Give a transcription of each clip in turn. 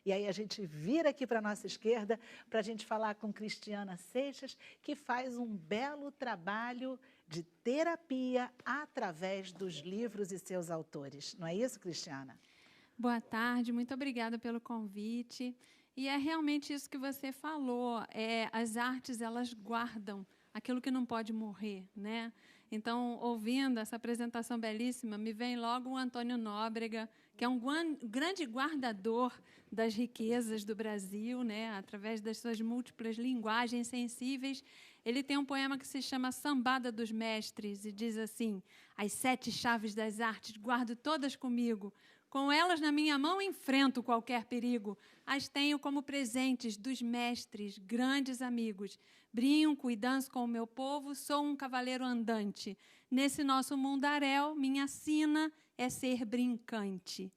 E aí a gente vira aqui para a nossa esquerda para a gente falar com Cristiana Seixas, que faz um belo trabalho de terapia através dos livros e seus autores. Não é isso, Cristiana? Boa tarde, muito obrigada pelo convite. E é realmente isso que você falou, as artes, elas guardam aquilo que não pode morrer, né? Então, ouvindo essa apresentação belíssima, me vem logo o Antônio Nóbrega, que é um grande guardador das riquezas do Brasil, né? Através das suas múltiplas linguagens sensíveis. Ele tem um poema que se chama Sambada dos Mestres, e diz assim: as 7 chaves das artes guardo todas comigo. Com elas na minha mão enfrento qualquer perigo. As tenho como presentes dos mestres, grandes amigos. Brinco e danço com o meu povo, sou um cavaleiro andante. Nesse nosso mundaréu, minha sina é ser brincante.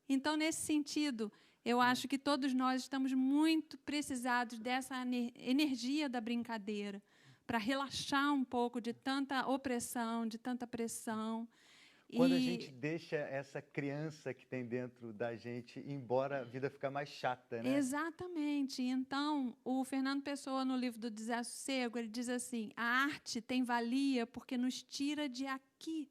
Então, nesse sentido, eu acho que todos nós estamos muito precisados dessa energia da brincadeira, para relaxar um pouco de tanta opressão, de tanta pressão. Quando a gente deixa essa criança que tem dentro da gente ir embora, a vida fica mais chata, né? Exatamente. Então, o Fernando Pessoa, no livro do Desassossego, ele diz assim: a arte tem valia porque nos tira de aqui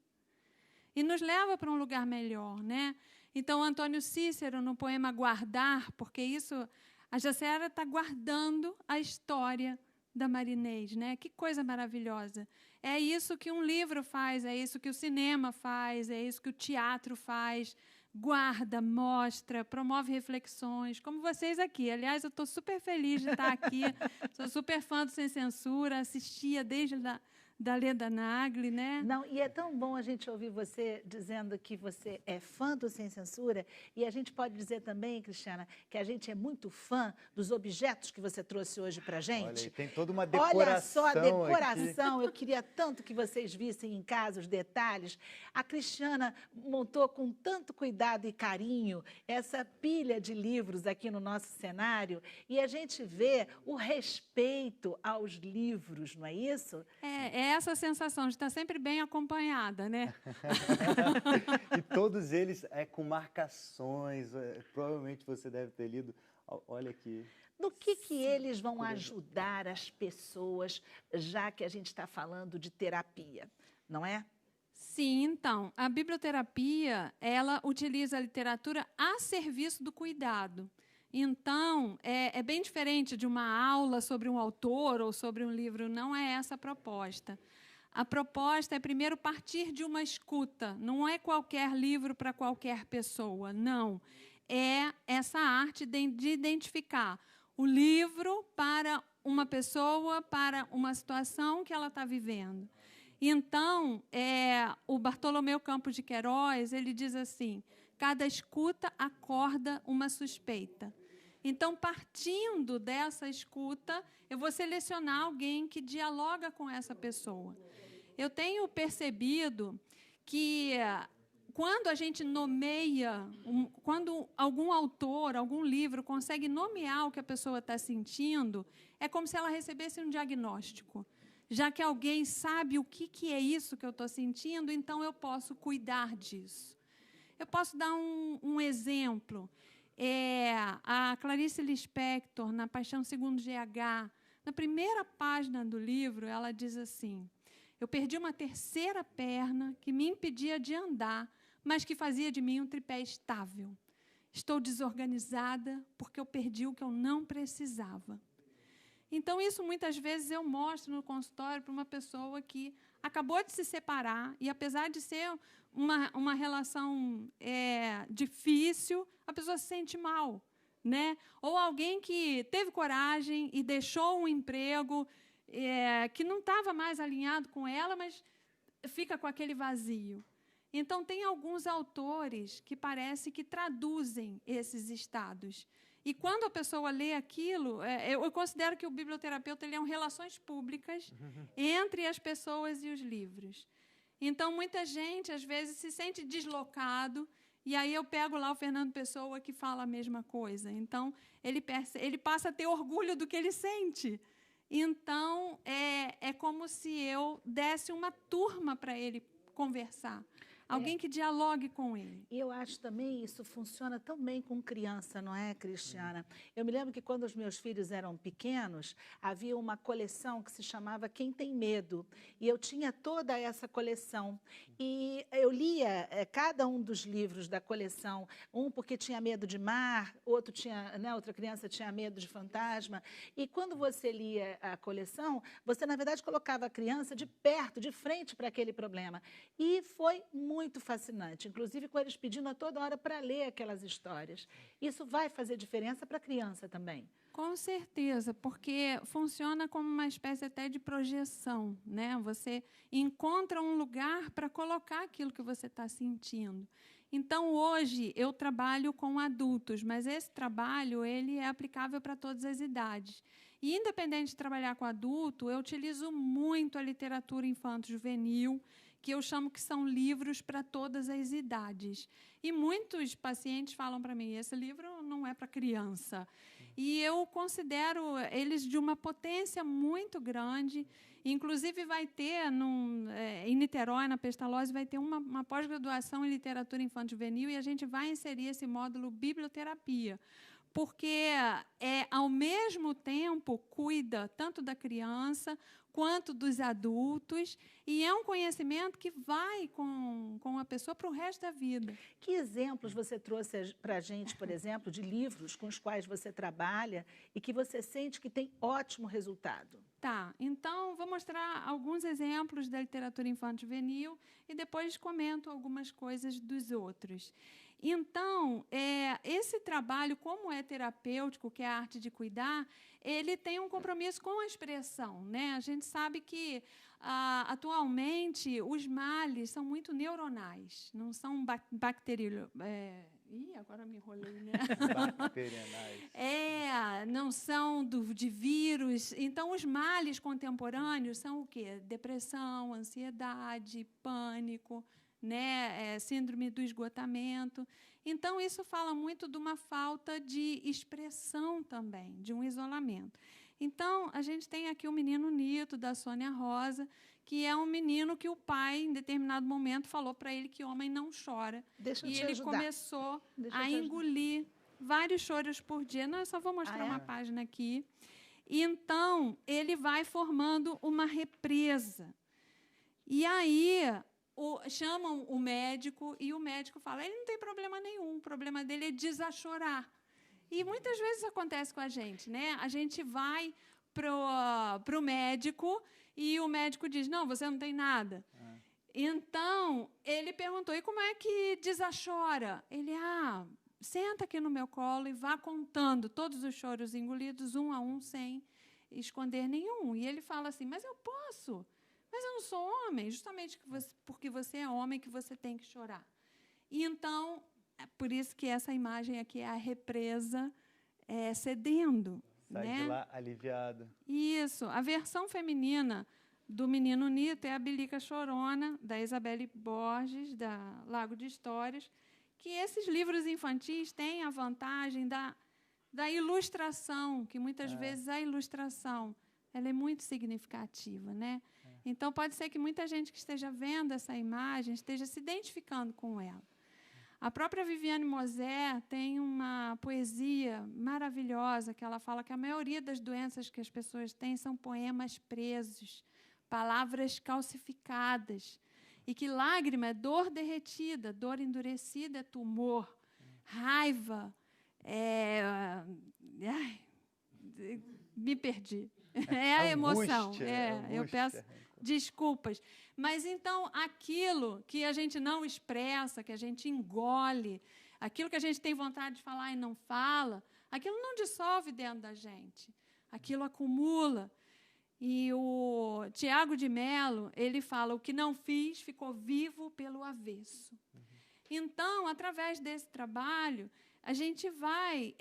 e nos leva para um lugar melhor, né? Então, Antônio Cícero, no poema Guardar, porque isso, a Jacera está guardando a história da Marinês, né? Que coisa maravilhosa. É isso que um livro faz, é isso que o cinema faz, é isso que o teatro faz. Guarda, mostra, promove reflexões, como vocês aqui. Aliás, eu estou super feliz de estar aqui. Sou super fã do Sem Censura, assistia desde da Leda Nagli, né? Não, e é tão bom a gente ouvir você dizendo que você é fã do Sem Censura, e a gente pode dizer também, Cristiana, que a gente é muito fã dos objetos que você trouxe hoje para a gente. Olha, tem toda uma decoração. Olha só a decoração, aqui. Eu queria tanto que vocês vissem em casa os detalhes. A Cristiana montou com tanto cuidado e carinho essa pilha de livros aqui no nosso cenário, e a gente vê o respeito aos livros, não é isso? É essa sensação de estar sempre bem acompanhada, né? E todos eles com marcações, provavelmente você deve ter lido. Olha aqui. No que eles vão ajudar as pessoas, já que a gente está falando de terapia, não é? Sim, então, a biblioterapia, ela utiliza a literatura a serviço do cuidado. Então, é bem diferente de uma aula sobre um autor ou sobre um livro, não é essa a proposta. A proposta é, primeiro, partir de uma escuta, não é qualquer livro para qualquer pessoa, não. É essa arte de identificar o livro para uma pessoa, para uma situação que ela está vivendo. Então, o Bartolomeu Campos de Queiroz, ele diz assim: cada escuta acorda uma suspeita. Então, partindo dessa escuta, eu vou selecionar alguém que dialoga com essa pessoa. Eu tenho percebido que, quando a gente nomeia, quando algum autor, algum livro consegue nomear o que a pessoa está sentindo, é como se ela recebesse um diagnóstico. Já que alguém sabe o que é isso que eu estou sentindo, então eu posso cuidar disso. Eu posso dar um exemplo. A Clarice Lispector, na Paixão segundo GH, na primeira página do livro, ela diz assim: eu perdi uma terceira perna que me impedia de andar, mas que fazia de mim um tripé estável. Estou desorganizada porque eu perdi o que eu não precisava. Então, isso muitas vezes eu mostro no consultório para uma pessoa que acabou de se separar e, apesar de ser uma relação difícil, a pessoa se sente mal, né? Ou alguém que teve coragem e deixou um emprego que não estava mais alinhado com ela, mas fica com aquele vazio. Então, tem alguns autores que parece que traduzem esses estados. E quando a pessoa lê aquilo, eu considero que o biblioterapeuta ele é relações públicas entre as pessoas e os livros. Então, muita gente, às vezes, se sente deslocado, e aí eu pego lá o Fernando Pessoa, que fala a mesma coisa. Então, ele passa a ter orgulho do que ele sente. Então, é como se eu desse uma turma para ele conversar. alguém que dialogue com ele. E eu acho também isso funciona tão bem com criança, não é, Cristiana? Eu me lembro que quando os meus filhos eram pequenos, havia uma coleção que se chamava Quem Tem Medo. E eu tinha toda essa coleção. E eu lia cada um dos livros da coleção, um porque tinha medo de mar, outro tinha, né, outra criança tinha medo de fantasma. E quando você lia a coleção, você, na verdade, colocava a criança de perto, de frente para aquele problema. E foi muito fascinante, inclusive com eles pedindo a toda hora para ler aquelas histórias. Isso vai fazer diferença para a criança também. Com certeza, porque funciona como uma espécie até de projeção, né? Você encontra um lugar para colocar aquilo que você está sentindo. Então, hoje, eu trabalho com adultos, mas esse trabalho ele é aplicável para todas as idades. E, independente de trabalhar com adulto, eu utilizo muito a literatura infanto-juvenil, que eu chamo que são livros para todas as idades. E muitos pacientes falam para mim, esse livro não é para criança. E eu considero eles de uma potência muito grande. Inclusive, vai ter, em Niterói, na Pestalozzi, vai ter uma pós-graduação em literatura infanto-juvenil e a gente vai inserir esse módulo biblioterapia, porque, ao mesmo tempo, cuida tanto da criança quanto dos adultos, e é um conhecimento que vai com a pessoa para o resto da vida. Que exemplos você trouxe para a gente, por exemplo, de livros com os quais você trabalha e que você sente que tem ótimo resultado? Tá, então vou mostrar alguns exemplos da literatura infanto-juvenil e depois comento algumas coisas dos outros. Então, esse trabalho, como é terapêutico, que é a arte de cuidar, ele tem um compromisso com a expressão, né? A gente sabe que, atualmente, os males são muito neuronais, não são bacterianos. Agora me enrolei, né? Bacterianais. Não são de vírus. Então, os males contemporâneos são o quê? Depressão, ansiedade, pânico, né? Síndrome do esgotamento. Então, isso fala muito de uma falta de expressão também, de um isolamento. Então, a gente tem aqui o menino Nito, da Sônia Rosa, que é um menino que o pai, em determinado momento, falou para ele que homem não chora. E ele começou a engolir vários choros por dia. Não, eu só vou mostrar uma página aqui. E, então, ele vai formando uma represa. E aí chamam o médico e o médico fala, ele não tem problema nenhum, o problema dele é desachorar. E muitas vezes acontece com a gente, né? A gente vai pro médico e o médico diz, não, você não tem nada. Então, ele perguntou, e como é que desachora? Ele, senta aqui no meu colo e vá contando todos os choros engolidos, um a um, sem esconder nenhum. E ele fala assim, mas eu posso, mas eu não sou homem, justamente porque você é homem que você tem que chorar. E então, é por isso que essa imagem aqui é a represa cedendo. Sai, né? De lá aliviado. Isso. A versão feminina do Menino Nito é a Bilica Chorona, da Isabelle Borges, da Lago de Histórias, que esses livros infantis têm a vantagem da ilustração, que muitas vezes a ilustração ela é muito significativa, né? Então, pode ser que muita gente que esteja vendo essa imagem esteja se identificando com ela. A própria Viviane Mosé tem uma poesia maravilhosa que ela fala que a maioria das doenças que as pessoas têm são poemas presos, palavras calcificadas, e que lágrima é dor derretida, dor endurecida é tumor, raiva me perdi. É a emoção. Eu peço desculpas. Mas, então, aquilo que a gente não expressa, que a gente engole, aquilo que a gente tem vontade de falar e não fala, aquilo não dissolve dentro da gente. Aquilo acumula. E o Tiago de Mello, ele fala, o que não fiz ficou vivo pelo avesso. Então, através desse trabalho, a gente vai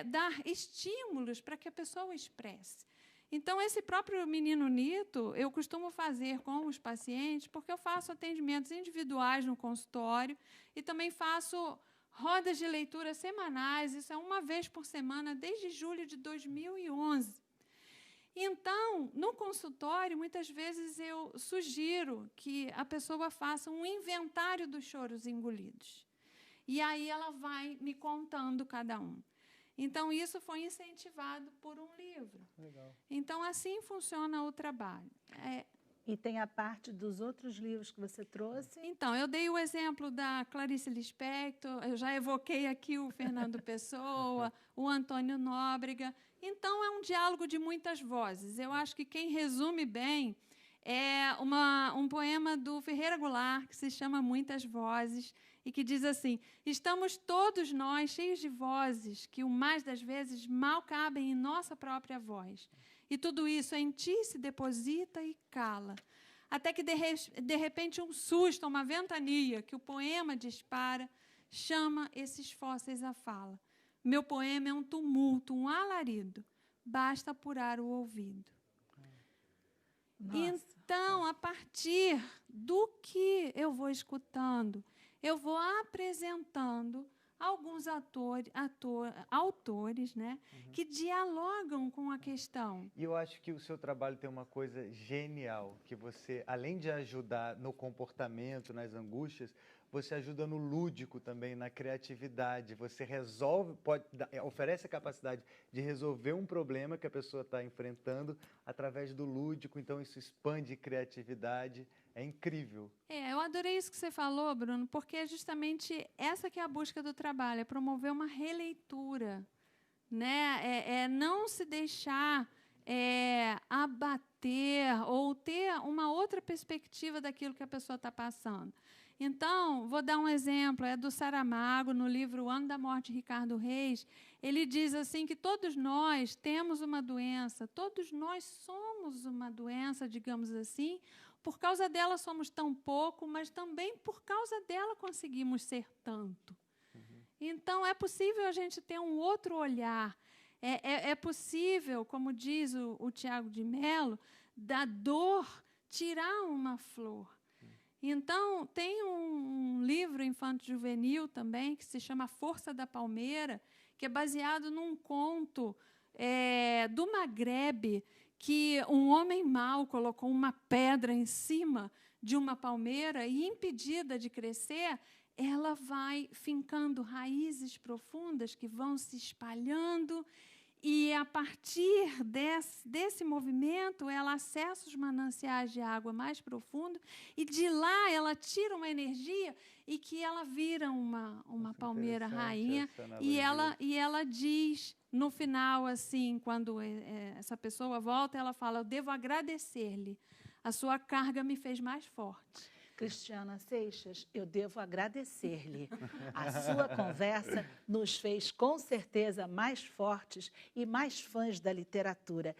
dar estímulos para que a pessoa expresse. Então, esse próprio Menino Nito, eu costumo fazer com os pacientes, porque eu faço atendimentos individuais no consultório e também faço rodas de leitura semanais, isso é uma vez por semana, desde julho de 2011. Então, no consultório, muitas vezes eu sugiro que a pessoa faça um inventário dos choros engolidos. E aí ela vai me contando cada um. Então, isso foi incentivado por um livro. Legal. Então, assim funciona o trabalho. E tem a parte dos outros livros que você trouxe. Então, eu dei o exemplo da Clarice Lispector, eu já evoquei aqui o Fernando Pessoa, o Antônio Nóbrega. Então, é um diálogo de muitas vozes. Eu acho que quem resume bem é um poema do Ferreira Goulart, que se chama Muitas Vozes, e que diz assim: estamos todos nós cheios de vozes que, o mais das vezes, mal cabem em nossa própria voz. E tudo isso em ti se deposita e cala, até que, de repente, um susto, uma ventania que o poema dispara, chama esses fósseis à fala. Meu poema é um tumulto, um alarido, basta apurar o ouvido. Nossa. Então, a partir do que eu vou escutando, eu vou apresentando alguns autores, né, que dialogam com a questão. E eu acho que o seu trabalho tem uma coisa genial, que você, além de ajudar no comportamento, nas angústias, você ajuda no lúdico também, na criatividade. Você resolve, oferece a capacidade de resolver um problema que a pessoa está enfrentando através do lúdico. Então, isso expande criatividade. É incrível. Eu adorei isso que você falou, Bruno, porque é justamente essa que é a busca do trabalho, é promover uma releitura, né? Não se deixar abater ou ter uma outra perspectiva daquilo que a pessoa está passando. Então, vou dar um exemplo, é do Saramago, no livro O Ano da Morte de Ricardo Reis. Ele diz assim que todos nós temos uma doença, todos nós somos uma doença, digamos assim. Por causa dela somos tão pouco, mas também por causa dela conseguimos ser tanto. Então, é possível a gente ter um outro olhar. É possível, como diz o Tiago de Mello, da dor tirar uma flor. Então, tem um livro infanto-juvenil também, que se chama Força da Palmeira, que é baseado num conto do Magrebe, que um homem mau colocou uma pedra em cima de uma palmeira e, impedida de crescer, ela vai fincando raízes profundas que vão se espalhando e, a partir desse movimento, ela acessa os mananciais de água mais profundo e, de lá, ela tira uma energia e que ela vira uma palmeira rainha e ela diz, no final, assim, quando essa pessoa volta, ela fala: eu devo agradecer-lhe, a sua carga me fez mais forte. Cristiana Seixas, eu devo agradecer-lhe. A sua conversa nos fez, com certeza, mais fortes e mais fãs da literatura.